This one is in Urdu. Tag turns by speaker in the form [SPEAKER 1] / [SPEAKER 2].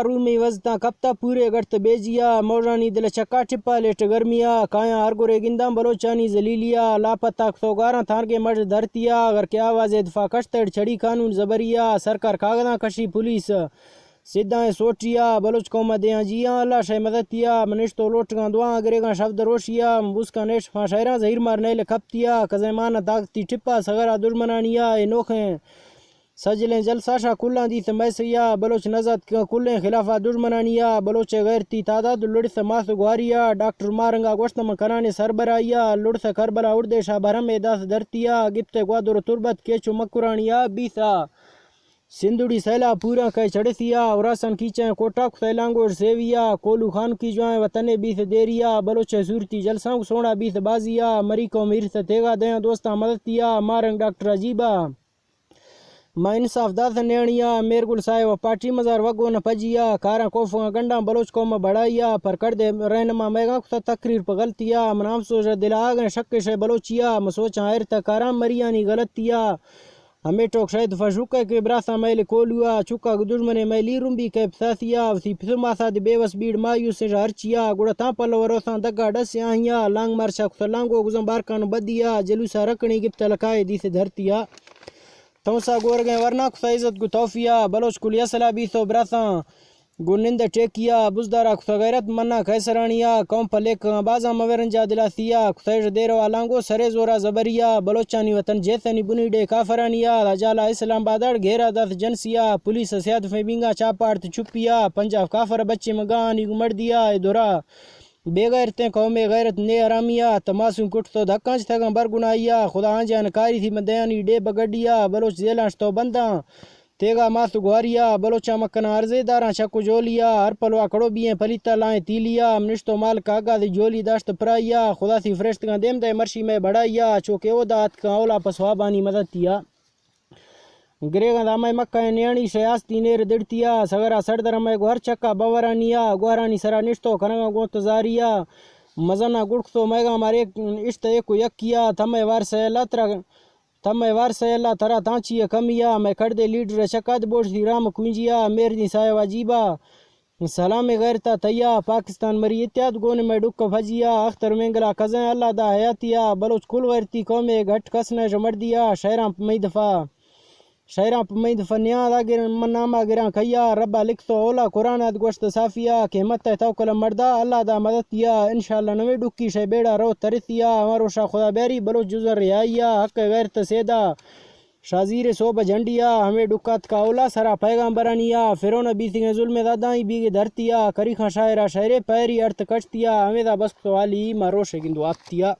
[SPEAKER 1] رومی وزتا کپتا پورے گڑت بیجیا موجانی دل چکا ٹپا لیٹ گرمیا کایا ارگورے گندام بلوچانی زلیلیا لاپتہ سوگاراں تھانگے مرد دھرتیا اگر کے آواز دفاع کشتڑ چھڑی قانون زبریا سرکار کاغذاں کشی پولیس سدھائیں سوٹیا بلوچ قوم دیاں جیاں اللہ شہ مددتیا منش تو لوٹگاں دعاں گریگاں شفد روشیا مبوسکاں نیش فاں شہراں زہیر مار نیل کھپتیا کزیمانہ طاقتی ٹپا سغرا دشمنانیا اے نوکھیں سجلیں جلسہ شاہ کلاں دیت میسیا بلوچ نزد کلیں خلافہ دشمنانیا بلوچ غیرتی تعداد لڑس ماس گواریا ڈاکٹر مارنگا گوشتم کرانے سربراہیا لڑس کربلا اردے شاہ برہم داس دھرتیا گپت گوادر تربت کیچو مکرانیا بیسا سندھڑی سیلا پورا کہ چڑسیا اوراسن کیچیں کوٹاک سیلانگوڑ سیویا کولو خان کی جوائیں وطن بیس دیریا بلوچ صورتی جلساں سونا بیس بازیا مری کو میرس تیگا دیاں دوستاں مددتیا مارنگ ڈاکٹر عجیبہ ما انصاف داس نیانیا میر گل صاحب پارٹی مزار وگو نہ پجیا کاراں کوفاں گنڈاں بلوچ قوم بڑھائیا پر کردے رہنما میگاں کو تقریر پر غلطیا منام سوچ دل آگن شکش بلوچیا مسوچاں ایر تکارام مریانی غلطیا ہمیں ٹوک شاید فشوکے کے براسا میل کولوا چکا دشمنے میلی رمبی کے پساسیا وسی پسماسا دے بیوس بیڑ مایوس ہرچیا گڑا تاں پلو وروساں دگا ڈسیا ہیاں لانگ مارشا سلانگو گزم بارکان بدیا جلوسا رکھنی گپت لکائے دی سے دھرتیا تونسا گور گئے ورنہ کسا عزت گو توفیا بلوچ کلی اصلا بیسو براساں گنند ٹیکیا بزدارا کسا غیرت منا کیسرانیا قوم پلیک بازا مورنجا دلاسیا کسیش دیرو آلانگو سرے زورا زبریا بلوچانی وطن جیسنی بنیڈے کافرانیا رجالا اسلام بادڑ گھیرا دس جنسیا پولیس سیاد فیبنگا چاپارت چپیا پنجاب کافر بچے مگانی گمڑ دیا اے دورا بے غیرتیں قوم غیرت نے آرامیا تماسوں کٹ تو دھکانچ تھگاں برگنایا خدا آنجان کاری تھی مدیانی ڈے بگڑیا بلوچ زیلانش تو بنداں تیگا ماس گواریا بلوچا مکنا عرضے داراں چکو جولیا ہر پلوا کڑو بییں پلیتا لائیں تیلیا منشتو مال کاگا دی جولی داشت پرایا خدا سی فرشتگاں دیم دے مرشی میں بڑھایا چوکے او دات کا اولا پسوابانی مددتیا گریگاں دامائی مکہ نیانی شیاستی نیر دڑتیا سگرا سردرمے گوہر چکا بورانیا گوہرانی سرا نشتو کنگا گونتزاریا مزنہ گڑکتو میگا مارے اشت ایکو یکیا تمے وار سے اللہ ترا تانچی کمیا میں کردے لیڈر چکاد بوش دی رام کنجیا میردی سایہ واجیبا سلام غیرتا تیا پاکستان مری اتحاد گون میں ڈک بھجیا اختر مینگلا کزیں اللہ دا حیاتیا بلوچ کل غیرتی قومے گھٹ کسنے جمردیا شہراں پمی دفع نیاں دا نامہ گراں کیا ربا لکھ تو اولا قرآن اد گوشت صافیا کہ ہمت توکل مردہ اللہ دا مددتیا انشاءاللہ نوے ڈکی شے بیڑا رو ترتیا ہمارو شاہ خدا بیری بلوچ جزر ریائیا حق غیرت سیدہ شازیر صوبہ جھنڈیا ہمیں ڈکات کا اولا سرا پیغامبرانیا فرون بیسنگ ظلم دادائیں بیگ دھرتیا کری خاں شاعرہ شاعرے پیری ارت کچتیا ہمیں دا بس والی مروش گندو آپتیا